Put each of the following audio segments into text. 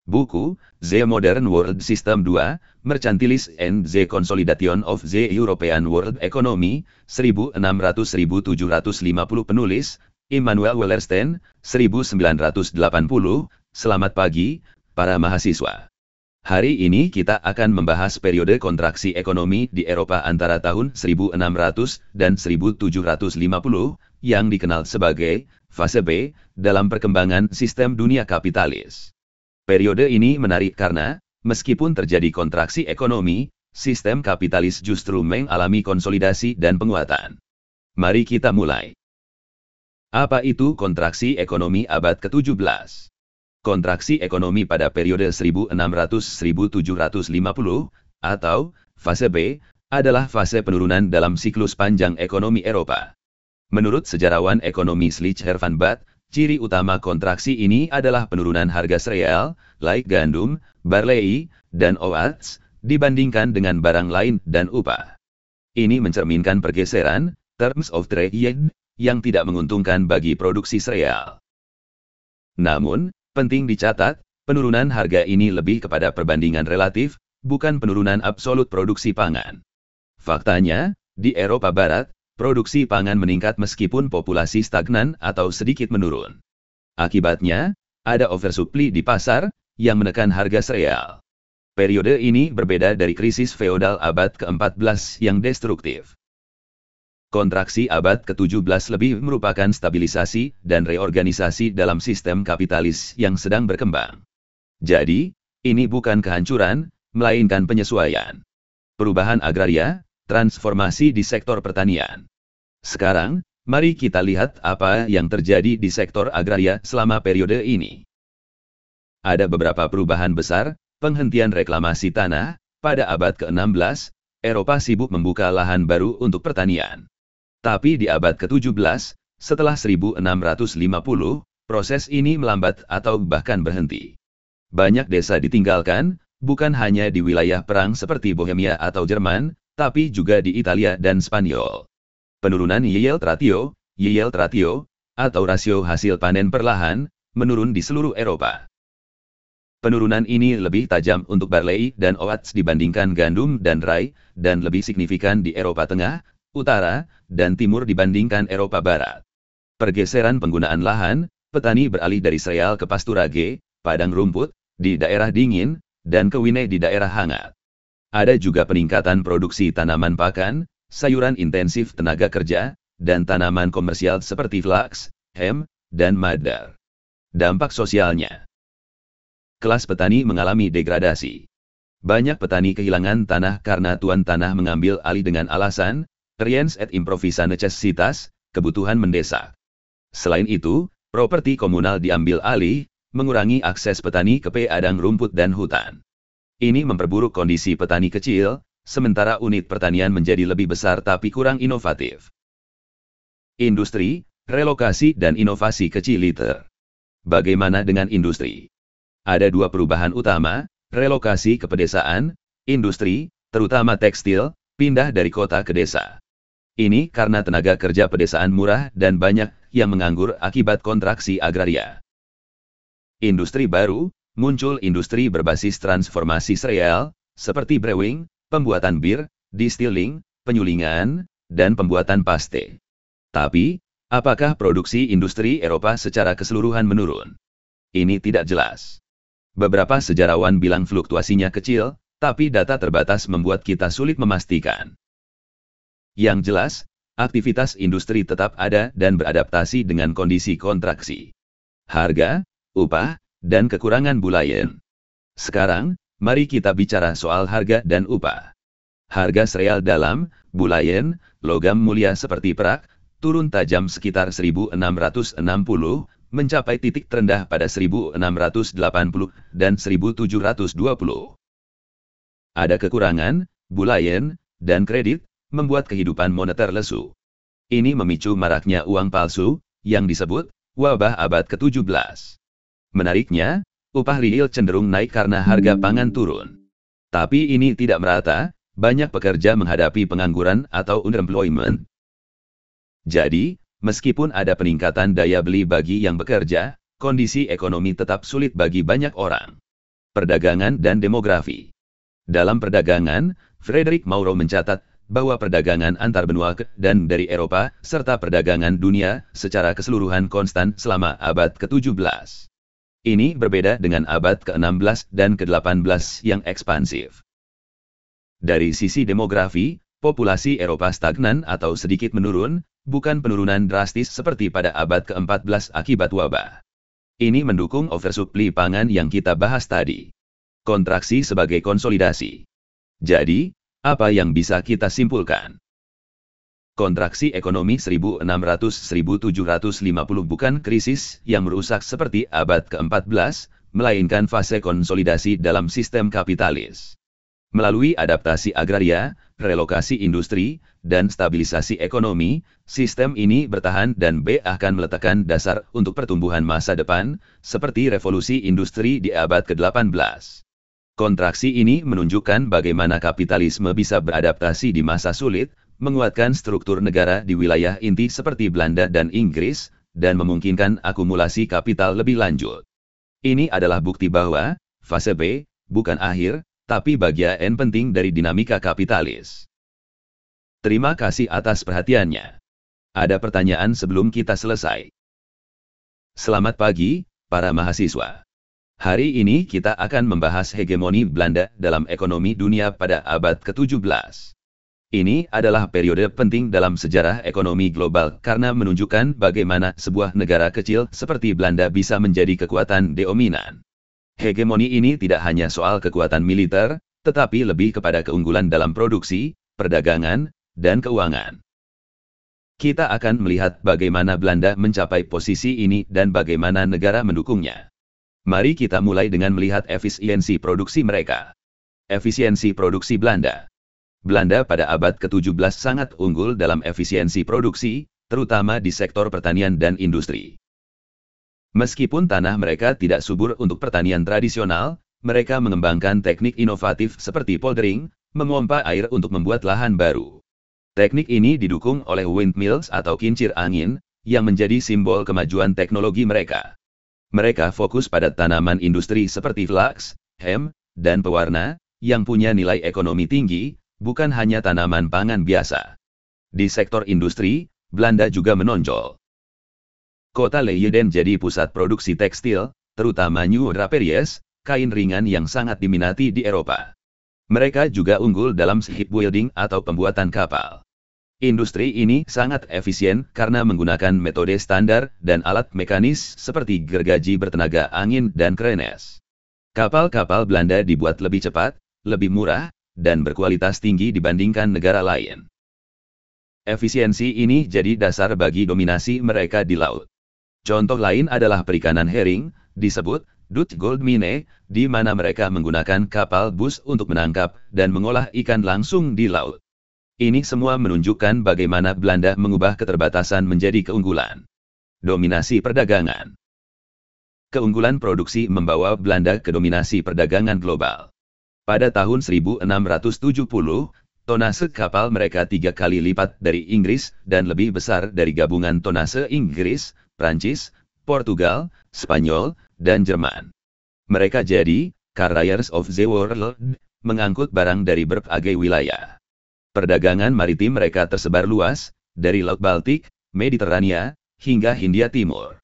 Buku, The Modern World System 2, Mercantilis and the Consolidation of the European World Economy, 1600-1750 penulis, Immanuel Wallerstein, 1980. Selamat pagi, para mahasiswa. Hari ini kita akan membahas periode kontraksi ekonomi di Eropa antara tahun 1600 dan 1750, yang dikenal sebagai fase B dalam perkembangan sistem dunia kapitalis. Periode ini menarik karena, meskipun terjadi kontraksi ekonomi, sistem kapitalis justru mengalami konsolidasi dan penguatan. Mari kita mulai. Apa itu kontraksi ekonomi abad ke-17? Kontraksi ekonomi pada periode 1600-1750, atau fase B, adalah fase penurunan dalam siklus panjang ekonomi Eropa. Menurut sejarawan ekonomi Schleicher van Baat, ciri utama kontraksi ini adalah penurunan harga sereal, like gandum, barlei, dan oats, dibandingkan dengan barang lain dan upah. Ini mencerminkan pergeseran, terms of trade, yang tidak menguntungkan bagi produksi sereal. Namun, penting dicatat, penurunan harga ini lebih kepada perbandingan relatif, bukan penurunan absolut produksi pangan. Faktanya, di Eropa Barat, produksi pangan meningkat meskipun populasi stagnan atau sedikit menurun. Akibatnya, ada oversupply di pasar, yang menekan harga sereal. Periode ini berbeda dari krisis feodal abad ke-14 yang destruktif. Kontraksi abad ke-17 lebih merupakan stabilisasi dan reorganisasi dalam sistem kapitalis yang sedang berkembang. Jadi, ini bukan kehancuran, melainkan penyesuaian. Perubahan agraria, transformasi di sektor pertanian. Sekarang, mari kita lihat apa yang terjadi di sektor agraria selama periode ini. Ada beberapa perubahan besar, penghentian reklamasi tanah, pada abad ke-16, Eropa sibuk membuka lahan baru untuk pertanian. Tapi di abad ke-17, setelah 1650, proses ini melambat atau bahkan berhenti. Banyak desa ditinggalkan, bukan hanya di wilayah perang seperti Bohemia atau Jerman, tapi juga di Italia dan Spanyol. Penurunan yield ratio, atau rasio hasil panen per lahan, menurun di seluruh Eropa. Penurunan ini lebih tajam untuk barlei dan oats dibandingkan gandum dan rye, dan lebih signifikan di Eropa Tengah, Utara, dan Timur dibandingkan Eropa Barat. Pergeseran penggunaan lahan, petani beralih dari sereal ke pasturage, padang rumput, di daerah dingin, dan ke wine di daerah hangat. Ada juga peningkatan produksi tanaman pakan, sayuran intensif tenaga kerja, dan tanaman komersial seperti flax, hemp, dan madar. Dampak sosialnya. Kelas petani mengalami degradasi. Banyak petani kehilangan tanah karena tuan tanah mengambil alih dengan alasan, Riens et improvisa necessitas, kebutuhan mendesak. Selain itu, properti komunal diambil alih, mengurangi akses petani ke padang rumput dan hutan. Ini memperburuk kondisi petani kecil, sementara unit pertanian menjadi lebih besar tapi kurang inovatif. Industri, relokasi dan inovasi kecil liter. Bagaimana dengan industri? Ada dua perubahan utama, relokasi ke pedesaan, industri, terutama tekstil, pindah dari kota ke desa. Ini karena tenaga kerja pedesaan murah dan banyak yang menganggur akibat kontraksi agraria. Industri baru, muncul industri berbasis transformasi sereal, seperti brewing, pembuatan bir, distilling, penyulingan, dan pembuatan paste. Tapi, apakah produksi industri Eropa secara keseluruhan menurun? Ini tidak jelas. Beberapa sejarawan bilang fluktuasinya kecil, tapi data terbatas membuat kita sulit memastikan. Yang jelas, aktivitas industri tetap ada dan beradaptasi dengan kondisi kontraksi. Harga, upah, dan kekurangan bulayan. Sekarang, mari kita bicara soal harga dan upah. Harga sereal dalam, bulayan, logam mulia seperti perak, turun tajam sekitar 1660, mencapai titik terendah pada 1680 dan 1720. Ada kekurangan, bulayan, dan kredit, membuat kehidupan moneter lesu. Ini memicu maraknya uang palsu, yang disebut wabah abad ke-17. Menariknya, upah real cenderung naik karena harga pangan turun. Tapi ini tidak merata, banyak pekerja menghadapi pengangguran atau underemployment. Jadi, meskipun ada peningkatan daya beli bagi yang bekerja, kondisi ekonomi tetap sulit bagi banyak orang. Perdagangan dan demografi. Dalam perdagangan, Frederick Mauro mencatat bahwa perdagangan antar benua dan dari Eropa, serta perdagangan dunia secara keseluruhan konstan selama abad ke-17. Ini berbeda dengan abad ke-16 dan ke-18 yang ekspansif. Dari sisi demografi, populasi Eropa stagnan atau sedikit menurun, bukan penurunan drastis seperti pada abad ke-14 akibat wabah. Ini mendukung oversupply pangan yang kita bahas tadi. Kontraksi sebagai konsolidasi. Jadi, apa yang bisa kita simpulkan? Kontraksi ekonomi 1600-1750 bukan krisis yang merusak seperti abad ke-14, melainkan fase konsolidasi dalam sistem kapitalis. Melalui adaptasi agraria, relokasi industri, dan stabilisasi ekonomi, sistem ini bertahan dan akan meletakkan dasar untuk pertumbuhan masa depan, seperti revolusi industri di abad ke-18. Kontraksi ini menunjukkan bagaimana kapitalisme bisa beradaptasi di masa sulit, menguatkan struktur negara di wilayah inti seperti Belanda dan Inggris, dan memungkinkan akumulasi kapital lebih lanjut. Ini adalah bukti bahwa fase B bukan akhir, tapi bagian penting dari dinamika kapitalis. Terima kasih atas perhatiannya. Ada pertanyaan sebelum kita selesai? Selamat pagi, para mahasiswa. Hari ini kita akan membahas hegemoni Belanda dalam ekonomi dunia pada abad ke-17. Ini adalah periode penting dalam sejarah ekonomi global karena menunjukkan bagaimana sebuah negara kecil seperti Belanda bisa menjadi kekuatan dominan. Hegemoni ini tidak hanya soal kekuatan militer, tetapi lebih kepada keunggulan dalam produksi, perdagangan, dan keuangan. Kita akan melihat bagaimana Belanda mencapai posisi ini dan bagaimana negara mendukungnya. Mari kita mulai dengan melihat efisiensi produksi mereka. Efisiensi produksi Belanda. Belanda pada abad ke-17 sangat unggul dalam efisiensi produksi, terutama di sektor pertanian dan industri. Meskipun tanah mereka tidak subur untuk pertanian tradisional, mereka mengembangkan teknik inovatif seperti poldering, memompa air untuk membuat lahan baru. Teknik ini didukung oleh windmills atau kincir angin, yang menjadi simbol kemajuan teknologi mereka. Mereka fokus pada tanaman industri seperti flax, hemp, dan pewarna, yang punya nilai ekonomi tinggi, bukan hanya tanaman pangan biasa. Di sektor industri, Belanda juga menonjol. Kota Leiden jadi pusat produksi tekstil, terutama new draperies, kain ringan yang sangat diminati di Eropa. Mereka juga unggul dalam shipbuilding atau pembuatan kapal. Industri ini sangat efisien karena menggunakan metode standar dan alat mekanis seperti gergaji bertenaga angin dan krenes. Kapal-kapal Belanda dibuat lebih cepat, lebih murah, dan berkualitas tinggi dibandingkan negara lain. Efisiensi ini jadi dasar bagi dominasi mereka di laut. Contoh lain adalah perikanan herring, disebut Dutch Gold Mine, di mana mereka menggunakan kapal bus untuk menangkap dan mengolah ikan langsung di laut. Ini semua menunjukkan bagaimana Belanda mengubah keterbatasan menjadi keunggulan. Dominasi perdagangan. Keunggulan produksi membawa Belanda ke dominasi perdagangan global. Pada tahun 1670, tonase kapal mereka 3 kali lipat dari Inggris dan lebih besar dari gabungan tonase Inggris, Prancis, Portugal, Spanyol, dan Jerman. Mereka jadi carriers of the world, mengangkut barang dari berbagai wilayah. Perdagangan maritim mereka tersebar luas, dari Laut Baltik, Mediterania, hingga Hindia Timur.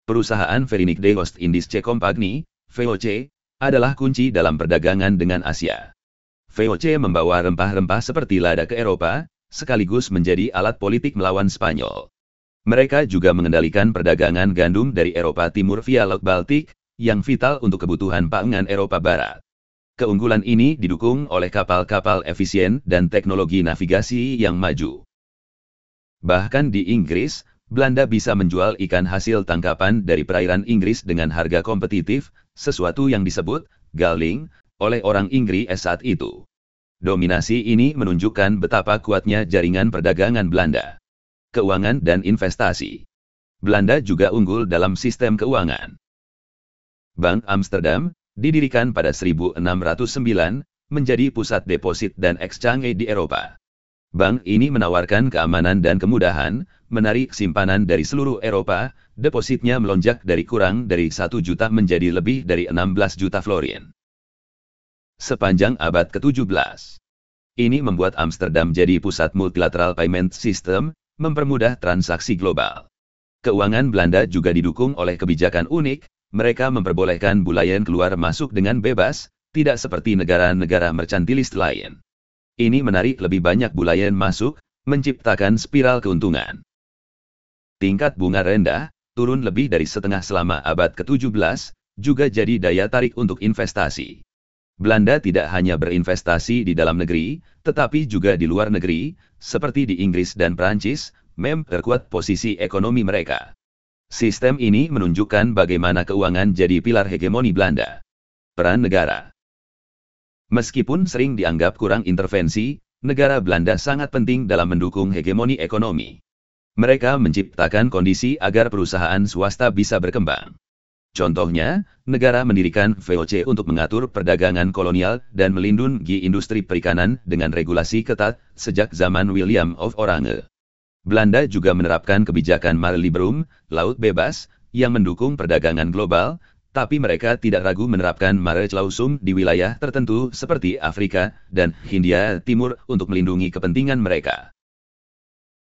Perusahaan Verinik de Oost-Indische Compagnie, VOC, adalah kunci dalam perdagangan dengan Asia. VOC membawa rempah-rempah seperti lada ke Eropa, sekaligus menjadi alat politik melawan Spanyol. Mereka juga mengendalikan perdagangan gandum dari Eropa Timur via Laut Baltik, yang vital untuk kebutuhan pangan Eropa Barat. Keunggulan ini didukung oleh kapal-kapal efisien dan teknologi navigasi yang maju. Bahkan di Inggris, Belanda bisa menjual ikan hasil tangkapan dari perairan Inggris dengan harga kompetitif, sesuatu yang disebut galling oleh orang Inggris saat itu. Dominasi ini menunjukkan betapa kuatnya jaringan perdagangan Belanda. Keuangan dan investasi. Belanda juga unggul dalam sistem keuangan. Bank Amsterdam, didirikan pada 1609, menjadi pusat deposit dan exchange di Eropa. Bank ini menawarkan keamanan dan kemudahan, menarik simpanan dari seluruh Eropa, depositnya melonjak dari kurang dari 1 juta menjadi lebih dari 16 juta florin. Sepanjang abad ke-17. Ini membuat Amsterdam jadi pusat multilateral payment system, mempermudah transaksi global. Keuangan Belanda juga didukung oleh kebijakan unik, mereka memperbolehkan bulayan keluar masuk dengan bebas, tidak seperti negara-negara merkantilis lain. Ini menarik lebih banyak bulayan masuk, menciptakan spiral keuntungan. Tingkat bunga rendah, turun lebih dari setengah selama abad ke-17, juga jadi daya tarik untuk investasi. Belanda tidak hanya berinvestasi di dalam negeri, tetapi juga di luar negeri, seperti di Inggris dan Prancis, memperkuat posisi ekonomi mereka. Sistem ini menunjukkan bagaimana keuangan jadi pilar hegemoni Belanda. Peran negara. Meskipun sering dianggap kurang intervensi, negara Belanda sangat penting dalam mendukung hegemoni ekonomi. Mereka menciptakan kondisi agar perusahaan swasta bisa berkembang. Contohnya, negara mendirikan VOC untuk mengatur perdagangan kolonial dan melindungi industri perikanan dengan regulasi ketat sejak zaman William of Orange. Belanda juga menerapkan kebijakan Mare Liberum, laut bebas, yang mendukung perdagangan global, tapi mereka tidak ragu menerapkan Mare Clausum di wilayah tertentu seperti Afrika dan Hindia Timur untuk melindungi kepentingan mereka.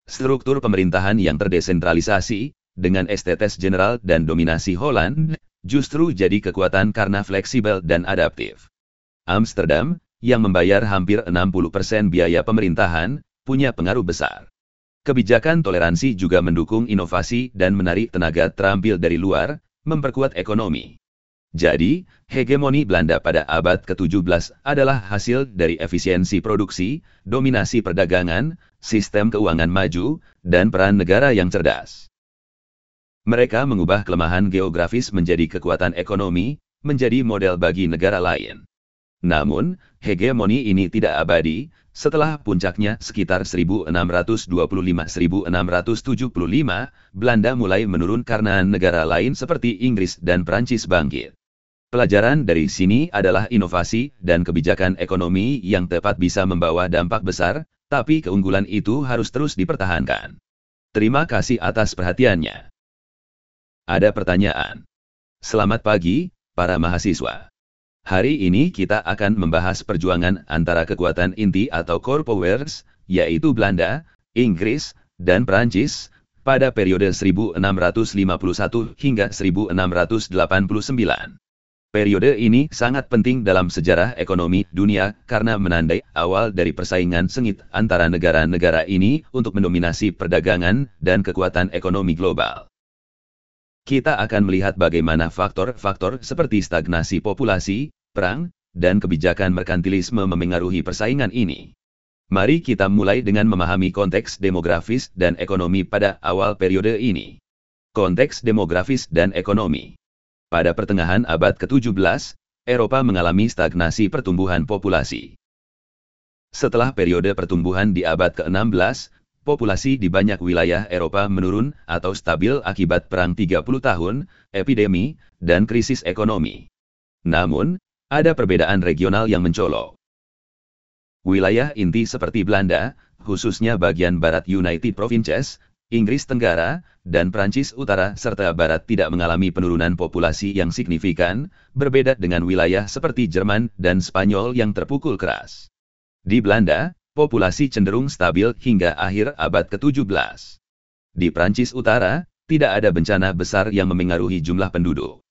Struktur pemerintahan yang terdesentralisasi, dengan estates general dan dominasi Holland, justru jadi kekuatan karena fleksibel dan adaptif. Amsterdam, yang membayar hampir 60% biaya pemerintahan, punya pengaruh besar. Kebijakan toleransi juga mendukung inovasi dan menarik tenaga terampil dari luar, memperkuat ekonomi. Jadi, hegemoni Belanda pada abad ke-17 adalah hasil dari efisiensi produksi, dominasi perdagangan, sistem keuangan maju, dan peran negara yang cerdas. Mereka mengubah kelemahan geografis menjadi kekuatan ekonomi, menjadi model bagi negara lain. Namun, hegemoni ini tidak abadi. Setelah puncaknya sekitar 1625-1675, Belanda mulai menurun karena negara lain seperti Inggris dan Prancis bangkit. Pelajaran dari sini adalah inovasi dan kebijakan ekonomi yang tepat bisa membawa dampak besar, tapi keunggulan itu harus terus dipertahankan. Terima kasih atas perhatiannya. Ada pertanyaan? Selamat pagi, para mahasiswa. Hari ini kita akan membahas perjuangan antara kekuatan inti atau core powers, yaitu Belanda, Inggris, dan Prancis, pada periode 1651 hingga 1689. Periode ini sangat penting dalam sejarah ekonomi dunia karena menandai awal dari persaingan sengit antara negara-negara ini untuk mendominasi perdagangan dan kekuatan ekonomi global. Kita akan melihat bagaimana faktor-faktor seperti stagnasi populasi, perang, dan kebijakan merkantilisme memengaruhi persaingan ini. Mari kita mulai dengan memahami konteks demografis dan ekonomi pada awal periode ini. Konteks demografis dan ekonomi. Pada pertengahan abad ke-17, Eropa mengalami stagnasi pertumbuhan populasi. Setelah periode pertumbuhan di abad ke-16, populasi di banyak wilayah Eropa menurun atau stabil akibat perang 30 tahun, epidemi, dan krisis ekonomi. Namun, ada perbedaan regional yang mencolok. Wilayah inti seperti Belanda, khususnya bagian barat United Provinces, Inggris Tenggara, dan Prancis Utara serta Barat tidak mengalami penurunan populasi yang signifikan, berbeda dengan wilayah seperti Jerman dan Spanyol yang terpukul keras. Di Belanda, populasi cenderung stabil hingga akhir abad ke-17. Di Prancis Utara, tidak ada bencana besar yang memengaruhi jumlah penduduk.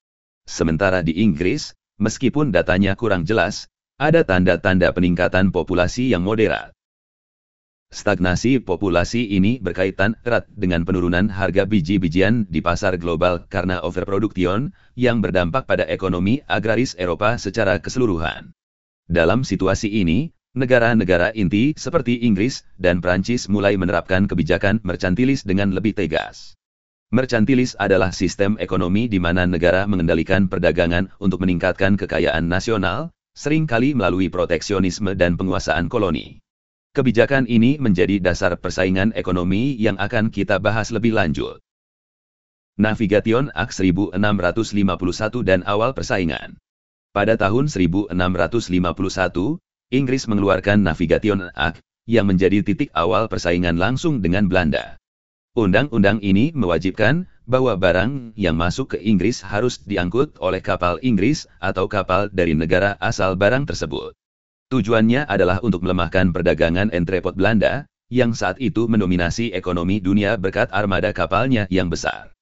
Sementara di Inggris, meskipun datanya kurang jelas, ada tanda-tanda peningkatan populasi yang moderat. Stagnasi populasi ini berkaitan erat dengan penurunan harga biji-bijian di pasar global karena overproduction, yang berdampak pada ekonomi agraris Eropa secara keseluruhan. Dalam situasi ini, negara-negara inti seperti Inggris dan Prancis mulai menerapkan kebijakan merkantilis dengan lebih tegas. Merkantilis adalah sistem ekonomi di mana negara mengendalikan perdagangan untuk meningkatkan kekayaan nasional, seringkali melalui proteksionisme dan penguasaan koloni. Kebijakan ini menjadi dasar persaingan ekonomi yang akan kita bahas lebih lanjut. Navigation Act 1651 dan awal persaingan. Pada tahun 1651, Inggris mengeluarkan Navigation Act, yang menjadi titik awal persaingan langsung dengan Belanda. Undang-undang ini mewajibkan bahwa barang yang masuk ke Inggris harus diangkut oleh kapal Inggris atau kapal dari negara asal barang tersebut. Tujuannya adalah untuk melemahkan perdagangan entrepot Belanda, yang saat itu mendominasi ekonomi dunia berkat armada kapalnya yang besar.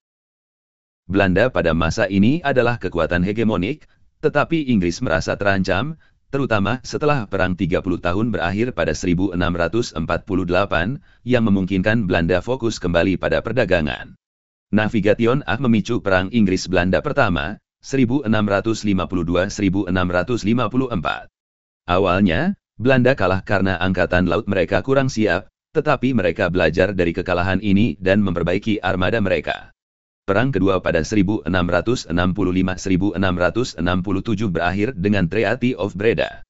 Belanda pada masa ini adalah kekuatan hegemonik, tetapi Inggris merasa terancam, terutama setelah Perang 30 tahun berakhir pada 1648, yang memungkinkan Belanda fokus kembali pada perdagangan. Navigation Act memicu Perang Inggris-Belanda pertama, 1652-1654. Awalnya, Belanda kalah karena angkatan laut mereka kurang siap, tetapi mereka belajar dari kekalahan ini dan memperbaiki armada mereka. Perang kedua pada 1665-1667 berakhir dengan Treaty of Breda.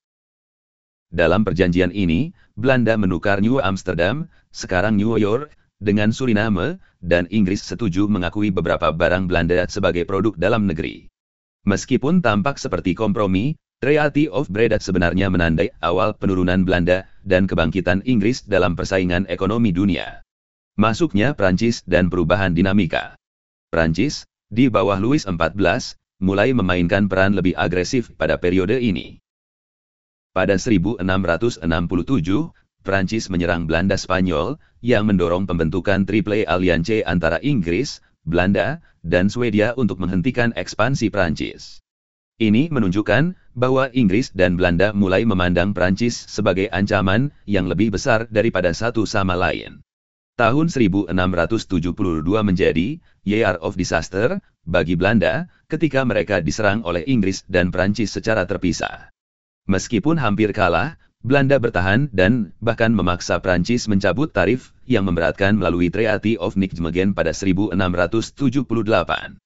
Dalam perjanjian ini, Belanda menukar New Amsterdam, sekarang New York, dengan Suriname, dan Inggris setuju mengakui beberapa barang Belanda sebagai produk dalam negeri. Meskipun tampak seperti kompromi, Treaty of Breda sebenarnya menandai awal penurunan Belanda dan kebangkitan Inggris dalam persaingan ekonomi dunia. Masuknya Prancis dan perubahan dinamika. Prancis, di bawah Louis XIV, mulai memainkan peran lebih agresif pada periode ini. Pada 1667, Prancis menyerang Belanda Spanyol, yang mendorong pembentukan Triple Alliance antara Inggris, Belanda, dan Swedia untuk menghentikan ekspansi Prancis. Ini menunjukkan bahwa Inggris dan Belanda mulai memandang Prancis sebagai ancaman yang lebih besar daripada satu sama lain. Tahun 1672 menjadi Year of Disaster bagi Belanda ketika mereka diserang oleh Inggris dan Prancis secara terpisah. Meskipun hampir kalah, Belanda bertahan dan bahkan memaksa Prancis mencabut tarif yang memberatkan melalui Treaty of Nijmegen pada 1678.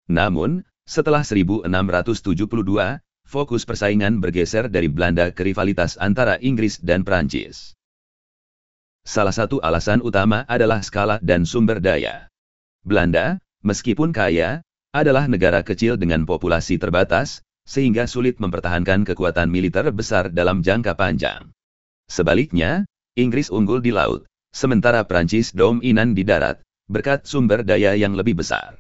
Namun, setelah 1672, fokus persaingan bergeser dari Belanda ke rivalitas antara Inggris dan Prancis. Salah satu alasan utama adalah skala dan sumber daya. Belanda, meskipun kaya, adalah negara kecil dengan populasi terbatas, sehingga sulit mempertahankan kekuatan militer besar dalam jangka panjang. Sebaliknya, Inggris unggul di laut, sementara Prancis dominan di darat, berkat sumber daya yang lebih besar.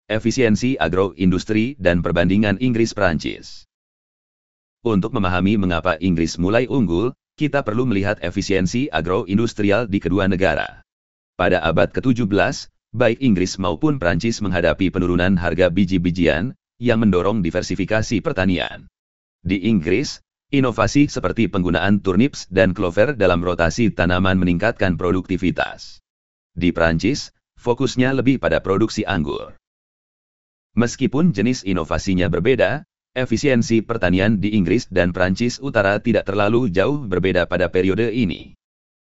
Efisiensi agroindustri dan perbandingan Inggris-Prancis. Untuk memahami mengapa Inggris mulai unggul, kita perlu melihat efisiensi agroindustrial di kedua negara. Pada abad ke-17, baik Inggris maupun Prancis menghadapi penurunan harga biji-bijian, yang mendorong diversifikasi pertanian. Di Inggris, inovasi seperti penggunaan turnips dan clover dalam rotasi tanaman meningkatkan produktivitas. Di Prancis, fokusnya lebih pada produksi anggur. Meskipun jenis inovasinya berbeda, efisiensi pertanian di Inggris dan Prancis Utara tidak terlalu jauh berbeda pada periode ini.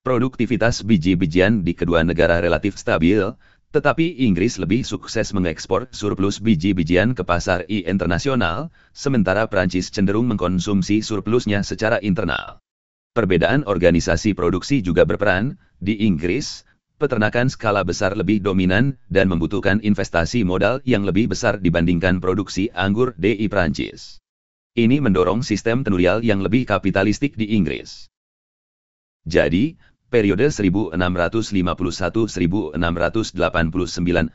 Produktivitas biji-bijian di kedua negara relatif stabil, tetapi Inggris lebih sukses mengekspor surplus biji-bijian ke pasar internasional, sementara Prancis cenderung mengkonsumsi surplusnya secara internal. Perbedaan organisasi produksi juga berperan. Di Inggris, peternakan skala besar lebih dominan dan membutuhkan investasi modal yang lebih besar dibandingkan produksi anggur di Prancis. Ini mendorong sistem tenurial yang lebih kapitalistik di Inggris. Jadi, periode 1651-1689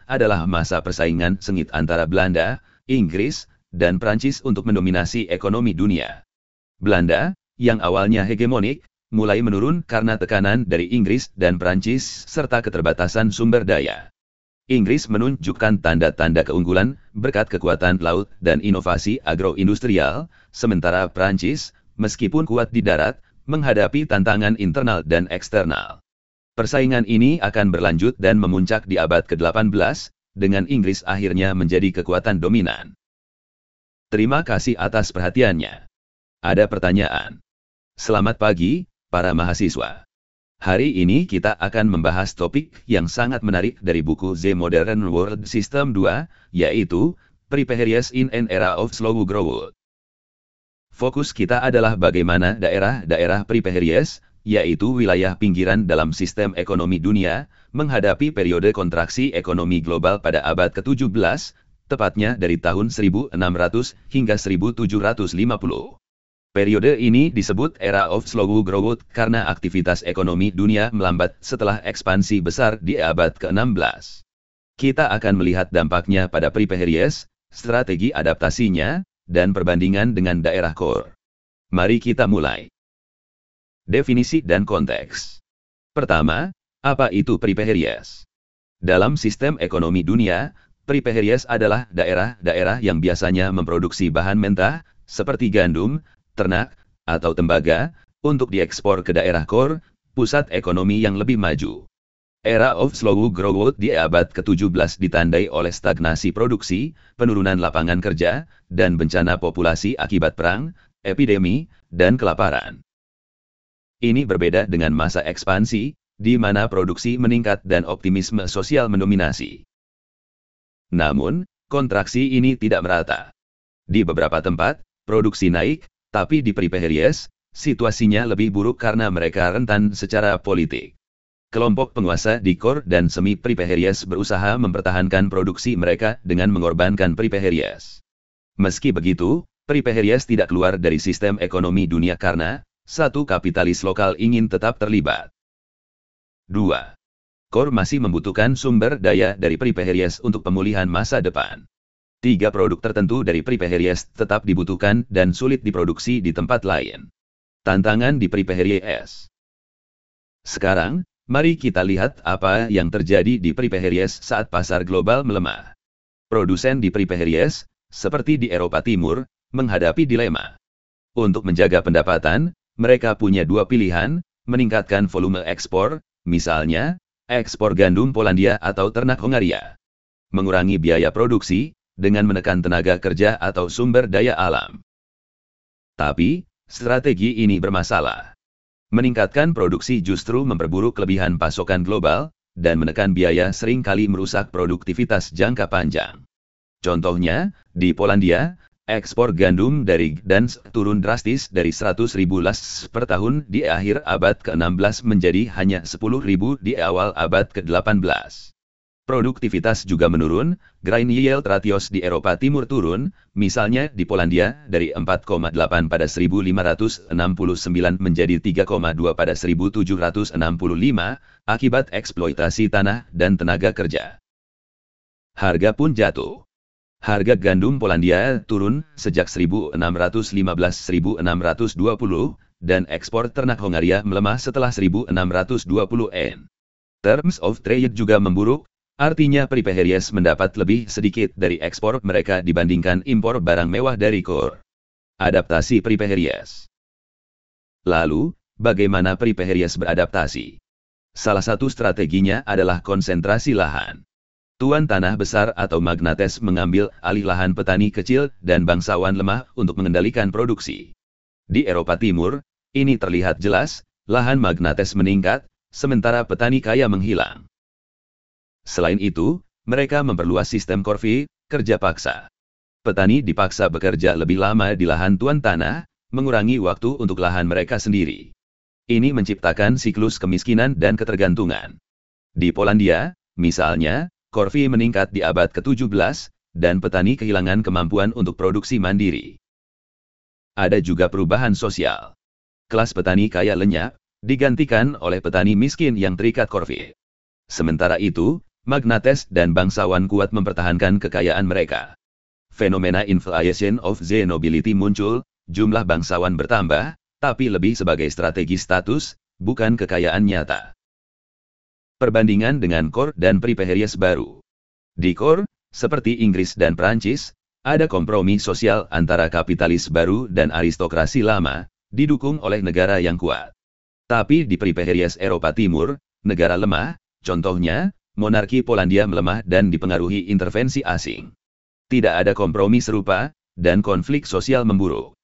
adalah masa persaingan sengit antara Belanda, Inggris, dan Prancis untuk mendominasi ekonomi dunia. Belanda, yang awalnya hegemonik, mulai menurun karena tekanan dari Inggris dan Prancis serta keterbatasan sumber daya. Inggris menunjukkan tanda-tanda keunggulan berkat kekuatan laut dan inovasi agroindustrial, sementara Prancis, meskipun kuat di darat, menghadapi tantangan internal dan eksternal. Persaingan ini akan berlanjut dan memuncak di abad ke-18, dengan Inggris akhirnya menjadi kekuatan dominan. Terima kasih atas perhatiannya. Ada pertanyaan? Selamat pagi, para mahasiswa. Hari ini kita akan membahas topik yang sangat menarik dari buku The Modern World System 2, yaitu Preparedness in an Era of Slow Growth. Fokus kita adalah bagaimana daerah-daerah preparedness, yaitu wilayah pinggiran dalam sistem ekonomi dunia, menghadapi periode kontraksi ekonomi global pada abad ke-17, tepatnya dari tahun 1600 hingga 1750. Periode ini disebut era of slow growth karena aktivitas ekonomi dunia melambat setelah ekspansi besar di abad ke-16. Kita akan melihat dampaknya pada peripheries, strategi adaptasinya, dan perbandingan dengan daerah core. Mari kita mulai. Definisi dan konteks. Pertama, apa itu peripheries? Dalam sistem ekonomi dunia, peripheries adalah daerah-daerah yang biasanya memproduksi bahan mentah, seperti gandum, ternak, atau tembaga, untuk diekspor ke daerah core, pusat ekonomi yang lebih maju. Era of slow growth di abad ke-17 ditandai oleh stagnasi produksi, penurunan lapangan kerja, dan bencana populasi akibat perang, epidemi, dan kelaparan. Ini berbeda dengan masa ekspansi, di mana produksi meningkat dan optimisme sosial mendominasi. Namun, kontraksi ini tidak merata. Di beberapa tempat, produksi naik, tapi di peripheries, situasinya lebih buruk karena mereka rentan secara politik. Kelompok penguasa di core dan semi-peripheries berusaha mempertahankan produksi mereka dengan mengorbankan peripheries. Meski begitu, peripheries tidak keluar dari sistem ekonomi dunia karena, satu, kapitalis lokal ingin tetap terlibat. 2. Core masih membutuhkan sumber daya dari peripheries untuk pemulihan masa depan. 3. Produk tertentu dari peripheries tetap dibutuhkan dan sulit diproduksi di tempat lain. Tantangan di peripheries. Sekarang, mari kita lihat apa yang terjadi di peripheries saat pasar global melemah. Produsen di peripheries, seperti di Eropa Timur, menghadapi dilema. Untuk menjaga pendapatan, mereka punya dua pilihan, meningkatkan volume ekspor, misalnya, ekspor gandum Polandia atau ternak Hongaria. Mengurangi biaya produksi, dengan menekan tenaga kerja atau sumber daya alam. Tapi, strategi ini bermasalah. Meningkatkan produksi justru memperburuk kelebihan pasokan global, dan menekan biaya seringkali merusak produktivitas jangka panjang. Contohnya, di Polandia, ekspor gandum dari Gdańsk turun drastis dari 100.000 las per tahun di akhir abad ke-16 menjadi hanya 10.000 di awal abad ke-18. Produktivitas juga menurun, grain yield ratios di Eropa Timur turun, misalnya di Polandia, dari 4,8 pada 1569 menjadi 3,2 pada 1765, akibat eksploitasi tanah dan tenaga kerja. Harga pun jatuh. Harga gandum Polandia turun sejak 1615-1620, dan ekspor ternak Hongaria melemah setelah 1620-N. Terms of trade juga memburuk, artinya peripheries mendapat lebih sedikit dari ekspor mereka dibandingkan impor barang mewah dari core. Adaptasi peripheries. Lalu, bagaimana peripheries beradaptasi? Salah satu strateginya adalah konsentrasi lahan. Tuan tanah besar atau magnates mengambil alih lahan petani kecil dan bangsawan lemah untuk mengendalikan produksi. Di Eropa Timur, ini terlihat jelas, lahan magnates meningkat, sementara petani kaya menghilang. Selain itu, mereka memperluas sistem korvi, kerja paksa. Petani dipaksa bekerja lebih lama di lahan tuan tanah, mengurangi waktu untuk lahan mereka sendiri. Ini menciptakan siklus kemiskinan dan ketergantungan. Di Polandia, misalnya, korvi meningkat di abad ke-17, dan petani kehilangan kemampuan untuk produksi mandiri. Ada juga perubahan sosial. Kelas petani kaya lenyap, digantikan oleh petani miskin yang terikat korvi. Sementara itu, magnates dan bangsawan kuat mempertahankan kekayaan mereka. Fenomena inflation of the nobility muncul, jumlah bangsawan bertambah, tapi lebih sebagai strategi status, bukan kekayaan nyata. Perbandingan dengan core dan peripheries baru. Di core, seperti Inggris dan Prancis, ada kompromi sosial antara kapitalis baru dan aristokrasi lama, didukung oleh negara yang kuat. Tapi di peripheries Eropa Timur, negara lemah, contohnya, monarki Polandia melemah dan dipengaruhi intervensi asing. Tidak ada kompromi serupa, dan konflik sosial memburuk.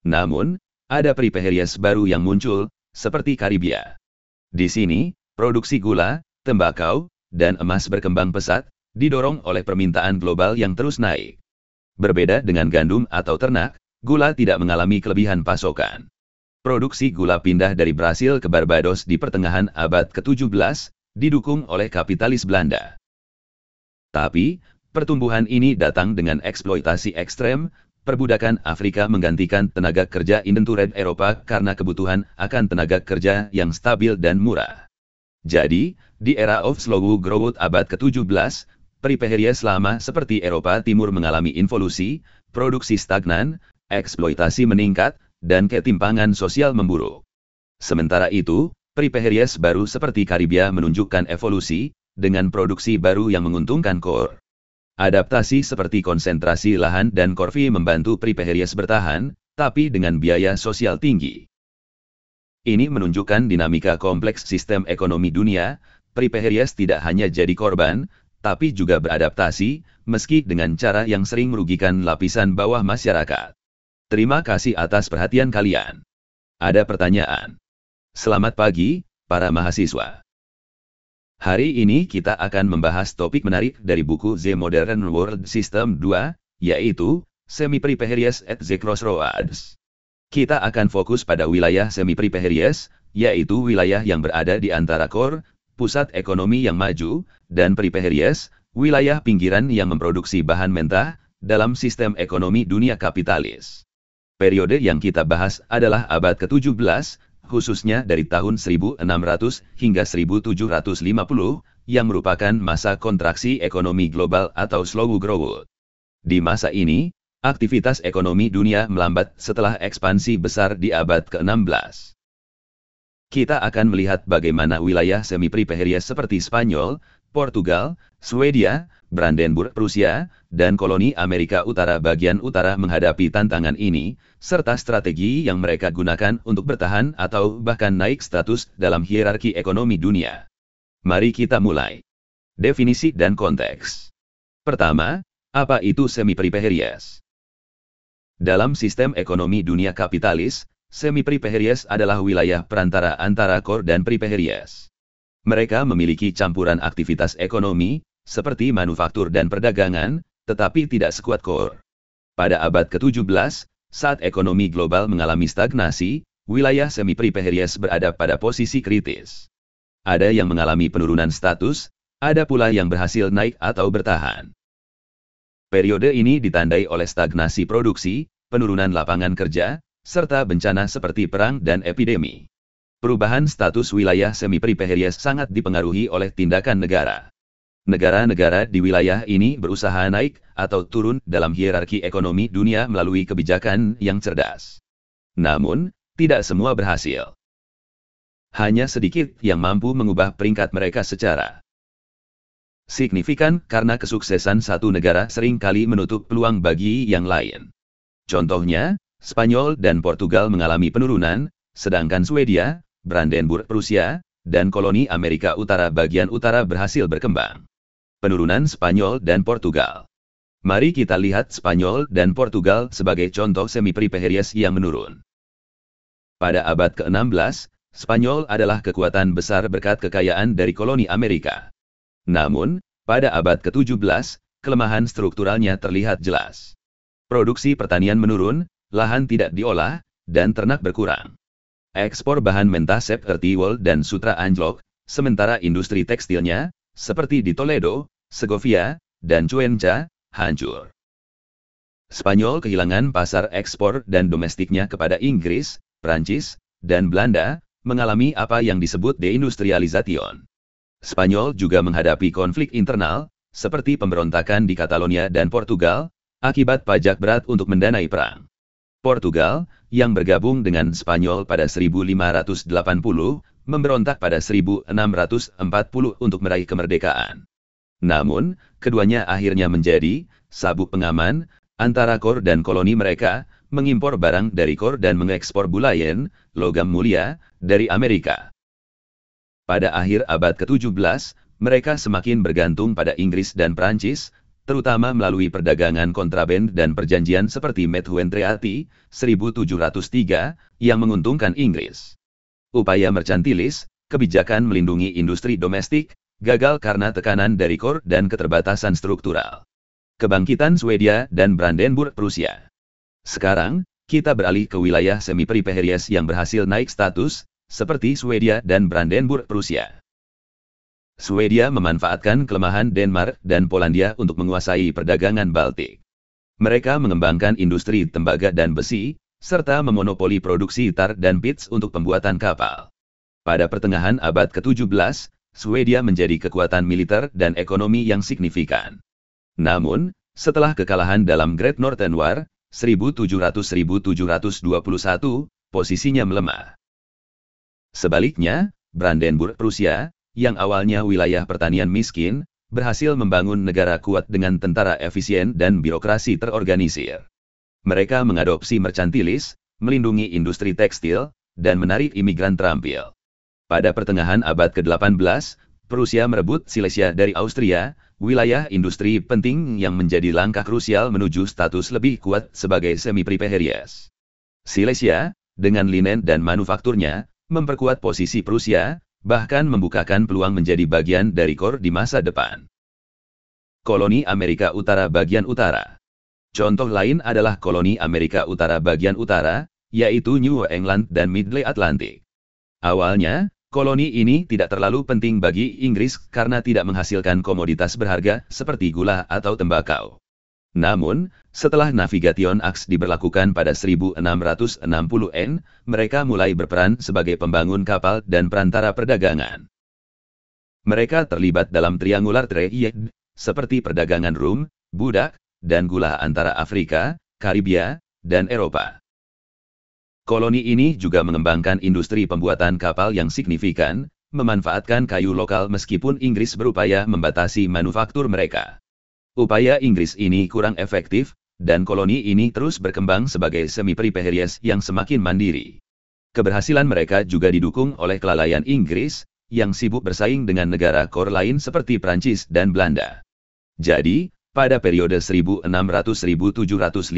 Namun, ada peripheries baru yang muncul, seperti Karibia. Di sini, produksi gula, tembakau, dan emas berkembang pesat, didorong oleh permintaan global yang terus naik. Berbeda dengan gandum atau ternak, gula tidak mengalami kelebihan pasokan. Produksi gula pindah dari Brasil ke Barbados di pertengahan abad ke-17, didukung oleh kapitalis Belanda. Tapi, pertumbuhan ini datang dengan eksploitasi ekstrem, perbudakan Afrika menggantikan tenaga kerja indentured Eropa karena kebutuhan akan tenaga kerja yang stabil dan murah. Jadi, di era of slow growth abad ke-17, periferia selama seperti Eropa Timur mengalami involusi, produksi stagnan, eksploitasi meningkat, dan ketimpangan sosial memburuk. Sementara itu, periferia baru seperti Karibia menunjukkan evolusi, dengan produksi baru yang menguntungkan core. Adaptasi seperti konsentrasi lahan dan korvi membantu periferia bertahan, tapi dengan biaya sosial tinggi. Ini menunjukkan dinamika kompleks sistem ekonomi dunia, periferia tidak hanya jadi korban, tapi juga beradaptasi, meski dengan cara yang sering merugikan lapisan bawah masyarakat. Terima kasih atas perhatian kalian. Ada pertanyaan? Selamat pagi, para mahasiswa. Hari ini kita akan membahas topik menarik dari buku The Modern World System 2, yaitu Semi-Peripheries at the Crossroads. Kita akan fokus pada wilayah semi-peripheries, yaitu wilayah yang berada di antara core, pusat ekonomi yang maju, dan peripheries, wilayah pinggiran yang memproduksi bahan mentah, dalam sistem ekonomi dunia kapitalis. Periode yang kita bahas adalah abad ke-17, khususnya dari tahun 1600 hingga 1750, yang merupakan masa kontraksi ekonomi global atau slow growth. Di masa ini, aktivitas ekonomi dunia melambat setelah ekspansi besar di abad ke-16. Kita akan melihat bagaimana wilayah semi-peripheria seperti Spanyol, Portugal, Swedia, Brandenburg Prusia, dan koloni Amerika Utara bagian utara menghadapi tantangan ini, serta strategi yang mereka gunakan untuk bertahan atau bahkan naik status dalam hierarki ekonomi dunia. Mari kita mulai. Definisi dan konteks. Pertama, apa itu semi-peripheries? Dalam sistem ekonomi dunia kapitalis, semi-peripheries adalah wilayah perantara antara core dan peripheries. Mereka memiliki campuran aktivitas ekonomi, seperti manufaktur dan perdagangan, tetapi tidak sekuat core. Pada abad ke-17, saat ekonomi global mengalami stagnasi, wilayah semi-peripheries berada pada posisi kritis. Ada yang mengalami penurunan status, ada pula yang berhasil naik atau bertahan. Periode ini ditandai oleh stagnasi produksi, penurunan lapangan kerja, serta bencana seperti perang dan epidemi. Perubahan status wilayah semi-peripheries sangat dipengaruhi oleh tindakan negara. Negara-negara di wilayah ini berusaha naik atau turun dalam hierarki ekonomi dunia melalui kebijakan yang cerdas. Namun, tidak semua berhasil. Hanya sedikit yang mampu mengubah peringkat mereka secara signifikan karena kesuksesan satu negara seringkali menutup peluang bagi yang lain. Contohnya, Spanyol dan Portugal mengalami penurunan, sedangkan Swedia, Brandenburg Prusia, dan koloni Amerika Utara bagian utara berhasil berkembang. Penurunan Spanyol dan Portugal. Mari kita lihat Spanyol dan Portugal sebagai contoh semi-peripheries yang menurun. Pada abad ke-16, Spanyol adalah kekuatan besar berkat kekayaan dari koloni Amerika. Namun, pada abad ke-17, kelemahan strukturalnya terlihat jelas. Produksi pertanian menurun, lahan tidak diolah, dan ternak berkurang. Ekspor bahan mentah seperti wool dan sutra anjlok, sementara industri tekstilnya, seperti di Toledo, Segovia, dan Cuenca, hancur. Spanyol kehilangan pasar ekspor dan domestiknya kepada Inggris, Prancis, dan Belanda, mengalami apa yang disebut deindustrialisation. Spanyol juga menghadapi konflik internal, seperti pemberontakan di Catalonia dan Portugal, akibat pajak berat untuk mendanai perang. Portugal, yang bergabung dengan Spanyol pada 1580, memberontak pada 1640 untuk meraih kemerdekaan. Namun, keduanya akhirnya menjadi sabuk pengaman antara core dan koloni mereka, mengimpor barang dari core dan mengekspor bullion, logam mulia, dari Amerika. Pada akhir abad ke-17, mereka semakin bergantung pada Inggris dan Prancis, terutama melalui perdagangan kontraben dan perjanjian seperti Methuen Treaty, 1703, yang menguntungkan Inggris. Upaya mercantilis, kebijakan melindungi industri domestik, gagal karena tekanan dari core dan keterbatasan struktural. Kebangkitan Swedia dan Brandenburg Prusia. Sekarang, kita beralih ke wilayah semi-peripheries yang berhasil naik status, seperti Swedia dan Brandenburg Prusia. Swedia memanfaatkan kelemahan Denmark dan Polandia untuk menguasai perdagangan Baltik. Mereka mengembangkan industri tembaga dan besi, serta memonopoli produksi tar dan pitch untuk pembuatan kapal. Pada pertengahan abad ke-17, Swedia menjadi kekuatan militer dan ekonomi yang signifikan. Namun, setelah kekalahan dalam Great Northern War, 1700-1721, posisinya melemah. Sebaliknya, Brandenburg Prusia, yang awalnya wilayah pertanian miskin, berhasil membangun negara kuat dengan tentara efisien dan birokrasi terorganisir. Mereka mengadopsi merkantilis, melindungi industri tekstil, dan menarik imigran terampil. Pada pertengahan abad ke-18, Prusia merebut Silesia dari Austria, wilayah industri penting yang menjadi langkah krusial menuju status lebih kuat sebagai semi-peripheries. Silesia, dengan linen dan manufakturnya, memperkuat posisi Prusia, bahkan membukakan peluang menjadi bagian dari KOR di masa depan. Koloni Amerika Utara bagian utara. Contoh lain adalah koloni Amerika Utara bagian utara, yaitu New England dan Middle Atlantic. Awalnya, koloni ini tidak terlalu penting bagi Inggris karena tidak menghasilkan komoditas berharga seperti gula atau tembakau. Namun, setelah Navigation Acts diberlakukan pada 1660-an, mereka mulai berperan sebagai pembangun kapal dan perantara perdagangan. Mereka terlibat dalam triangular trade, seperti perdagangan rum, budak, dan gula antara Afrika, Karibia, dan Eropa. Koloni ini juga mengembangkan industri pembuatan kapal yang signifikan, memanfaatkan kayu lokal meskipun Inggris berupaya membatasi manufaktur mereka. Upaya Inggris ini kurang efektif, dan koloni ini terus berkembang sebagai semi-peripheries yang semakin mandiri. Keberhasilan mereka juga didukung oleh kelalaian Inggris, yang sibuk bersaing dengan negara KOR lain seperti Prancis dan Belanda. Jadi, pada periode 1600-1750,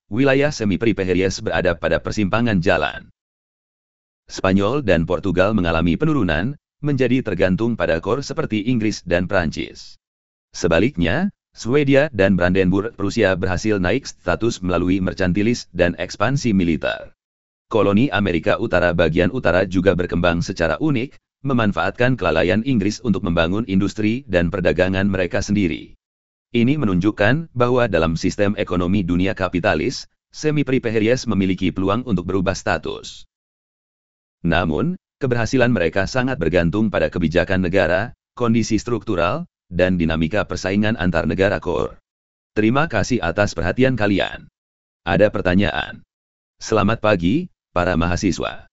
wilayah semi-peripheries berada pada persimpangan jalan. Spanyol dan Portugal mengalami penurunan, menjadi tergantung pada KOR seperti Inggris dan Prancis. Sebaliknya, Swedia dan Brandenburg Prusia berhasil naik status melalui merkantilis dan ekspansi militer. Koloni Amerika Utara bagian utara juga berkembang secara unik, memanfaatkan kelalaian Inggris untuk membangun industri dan perdagangan mereka sendiri. Ini menunjukkan bahwa dalam sistem ekonomi dunia kapitalis, semi-peripheries memiliki peluang untuk berubah status. Namun, keberhasilan mereka sangat bergantung pada kebijakan negara, kondisi struktural, dan dinamika persaingan antar negara KOR. Terima kasih atas perhatian kalian. Ada pertanyaan? Selamat pagi, para mahasiswa.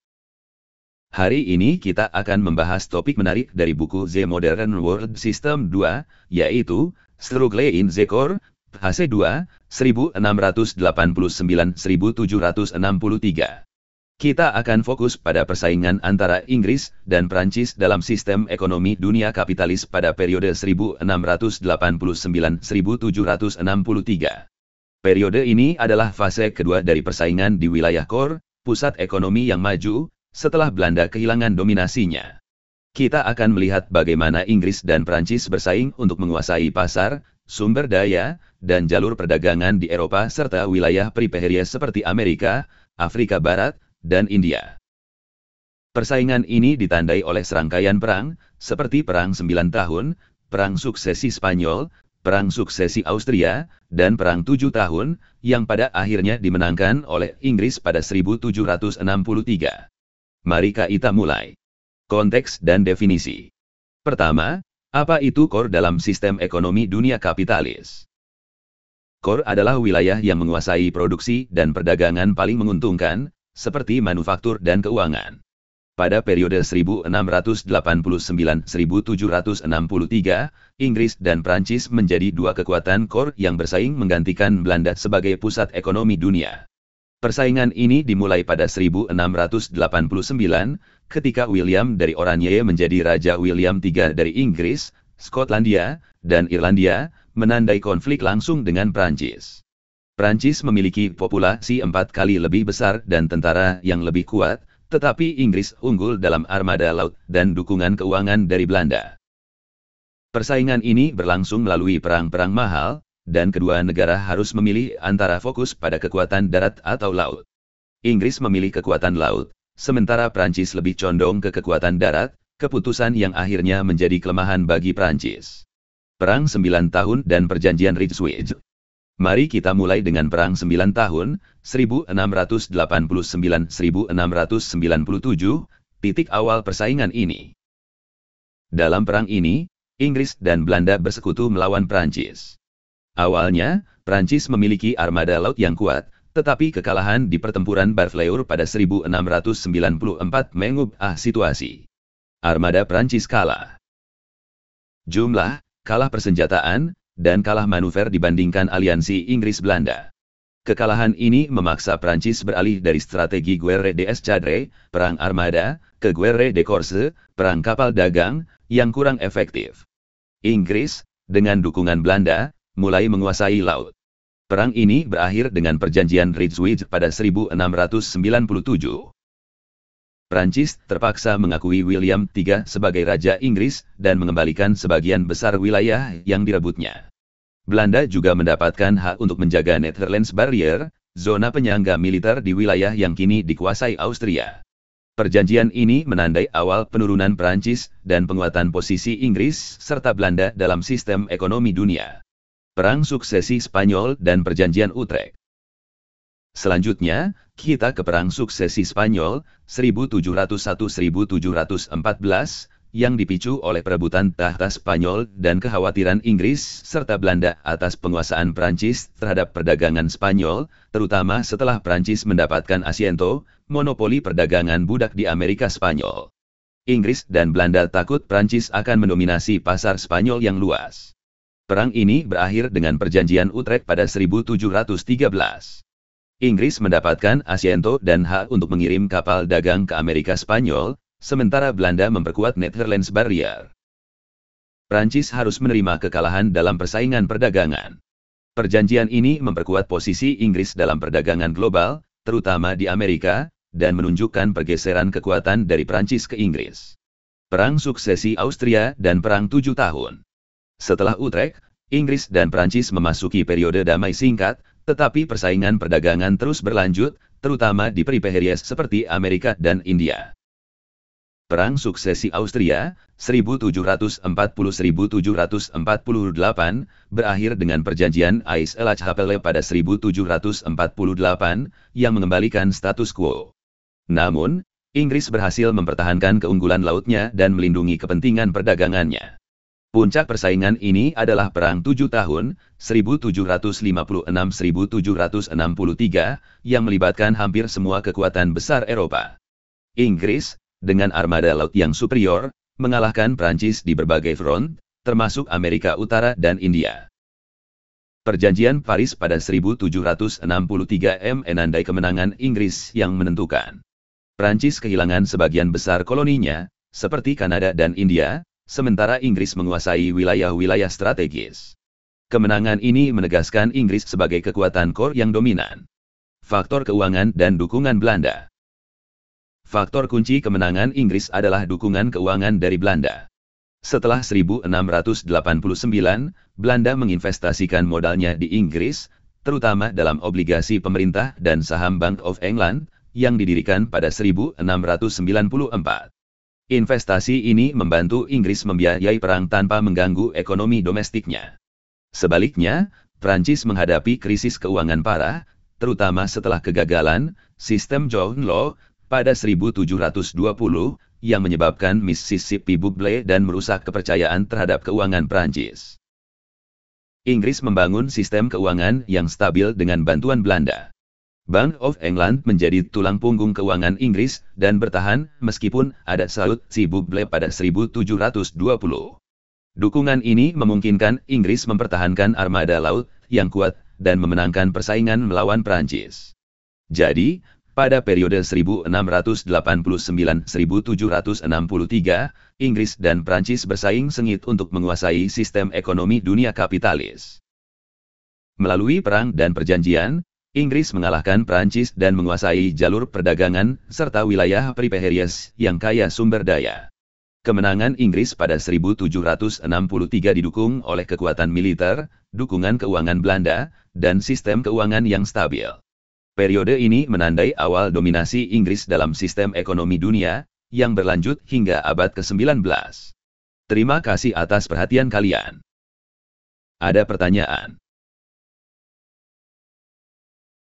Hari ini kita akan membahas topik menarik dari buku The Modern World System 2, yaitu Struggle in the KOR, HC2, 1689-1763. Kita akan fokus pada persaingan antara Inggris dan Prancis dalam sistem ekonomi dunia kapitalis pada periode 1689-1763. Periode ini adalah fase kedua dari persaingan di wilayah KOR, pusat ekonomi yang maju, setelah Belanda kehilangan dominasinya. Kita akan melihat bagaimana Inggris dan Prancis bersaing untuk menguasai pasar, sumber daya, dan jalur perdagangan di Eropa serta wilayah peripheries seperti Amerika, Afrika Barat, dan India. Persaingan ini ditandai oleh serangkaian perang, seperti Perang 9 Tahun, Perang Suksesi Spanyol, Perang Suksesi Austria, dan Perang 7 Tahun, yang pada akhirnya dimenangkan oleh Inggris pada 1763. Mari kita mulai. Konteks dan definisi. Pertama, apa itu KOR dalam sistem ekonomi dunia kapitalis? KOR adalah wilayah yang menguasai produksi dan perdagangan paling menguntungkan, seperti manufaktur dan keuangan. Pada periode 1689-1763, Inggris dan Prancis menjadi dua kekuatan KOR yang bersaing menggantikan Belanda sebagai pusat ekonomi dunia. Persaingan ini dimulai pada 1689, ketika William dari Oranje menjadi Raja William III dari Inggris, Skotlandia, dan Irlandia, menandai konflik langsung dengan Prancis. Prancis memiliki populasi 4 kali lebih besar dan tentara yang lebih kuat, tetapi Inggris unggul dalam armada laut dan dukungan keuangan dari Belanda. Persaingan ini berlangsung melalui perang-perang mahal, dan kedua negara harus memilih antara fokus pada kekuatan darat atau laut. Inggris memilih kekuatan laut, sementara Prancis lebih condong ke kekuatan darat, keputusan yang akhirnya menjadi kelemahan bagi Prancis. Perang 9 Tahun dan Perjanjian Ridgefield. Mari kita mulai dengan Perang 9 Tahun, 1689–1697, titik awal persaingan ini. Dalam perang ini, Inggris dan Belanda bersekutu melawan Prancis. Awalnya, Prancis memiliki armada laut yang kuat, tetapi kekalahan di pertempuran Barfleur pada 1694 mengubah situasi. Armada Prancis kalah. Jumlah, kalah persenjataan, dan kalah manuver dibandingkan aliansi Inggris-Belanda. Kekalahan ini memaksa Prancis beralih dari strategi guerre d'escadre, perang armada, ke guerre de corse, perang kapal dagang, yang kurang efektif. Inggris, dengan dukungan Belanda, mulai menguasai laut. Perang ini berakhir dengan perjanjian Rijswijk pada 1697. Prancis terpaksa mengakui William III sebagai Raja Inggris dan mengembalikan sebagian besar wilayah yang direbutnya. Belanda juga mendapatkan hak untuk menjaga Netherlands Barrier, zona penyangga militer di wilayah yang kini dikuasai Austria. Perjanjian ini menandai awal penurunan Prancis dan penguatan posisi Inggris serta Belanda dalam sistem ekonomi dunia. Perang Suksesi Spanyol dan Perjanjian Utrecht. Selanjutnya, kita ke Perang Suksesi Spanyol, 1701–1714, yang dipicu oleh perebutan tahta Spanyol dan kekhawatiran Inggris serta Belanda atas penguasaan Prancis terhadap perdagangan Spanyol, terutama setelah Prancis mendapatkan asiento, monopoli perdagangan budak di Amerika Spanyol. Inggris dan Belanda takut Prancis akan mendominasi pasar Spanyol yang luas. Perang ini berakhir dengan Perjanjian Utrecht pada 1713. Inggris mendapatkan asiento dan hak untuk mengirim kapal dagang ke Amerika Spanyol, sementara Belanda memperkuat Netherlands Barrier. Prancis harus menerima kekalahan dalam persaingan perdagangan. Perjanjian ini memperkuat posisi Inggris dalam perdagangan global, terutama di Amerika, dan menunjukkan pergeseran kekuatan dari Prancis ke Inggris. Perang Suksesi Austria dan Perang 7 Tahun. Setelah Utrecht, Inggris dan Prancis memasuki periode damai singkat, tetapi persaingan perdagangan terus berlanjut, terutama di peripheries seperti Amerika dan India. Perang Suksesi Austria, 1740–1748, berakhir dengan Perjanjian Aix-la-Chapelle pada 1748, yang mengembalikan status quo. Namun, Inggris berhasil mempertahankan keunggulan lautnya dan melindungi kepentingan perdagangannya. Puncak persaingan ini adalah Perang 7 Tahun, 1756–1763, yang melibatkan hampir semua kekuatan besar Eropa. Inggris, dengan armada laut yang superior, mengalahkan Prancis di berbagai front, termasuk Amerika Utara dan India. Perjanjian Paris pada 1763 menandai kemenangan Inggris yang menentukan. Prancis kehilangan sebagian besar koloninya, seperti Kanada dan India, sementara Inggris menguasai wilayah-wilayah strategis. Kemenangan ini menegaskan Inggris sebagai kekuatan core yang dominan. Faktor keuangan dan dukungan Belanda. Faktor kunci kemenangan Inggris adalah dukungan keuangan dari Belanda. Setelah 1689, Belanda menginvestasikan modalnya di Inggris, terutama dalam obligasi pemerintah dan saham Bank of England, yang didirikan pada 1694. Investasi ini membantu Inggris membiayai perang tanpa mengganggu ekonomi domestiknya. Sebaliknya, Prancis menghadapi krisis keuangan parah, terutama setelah kegagalan sistem John Law pada 1720, yang menyebabkan Mississippi Bubble dan merusak kepercayaan terhadap keuangan Prancis. Inggris membangun sistem keuangan yang stabil dengan bantuan Belanda. Bank of England menjadi tulang punggung keuangan Inggris dan bertahan meskipun ada salut si Bubble pada 1720. Dukungan ini memungkinkan Inggris mempertahankan armada laut yang kuat dan memenangkan persaingan melawan Prancis. Jadi, pada periode 1689–1763, Inggris dan Prancis bersaing sengit untuk menguasai sistem ekonomi dunia kapitalis. Melalui perang dan perjanjian, Inggris mengalahkan Prancis dan menguasai jalur perdagangan serta wilayah peripheries yang kaya sumber daya. Kemenangan Inggris pada 1763 didukung oleh kekuatan militer, dukungan keuangan Belanda, dan sistem keuangan yang stabil. Periode ini menandai awal dominasi Inggris dalam sistem ekonomi dunia, yang berlanjut hingga abad ke-19. Terima kasih atas perhatian kalian. Ada pertanyaan?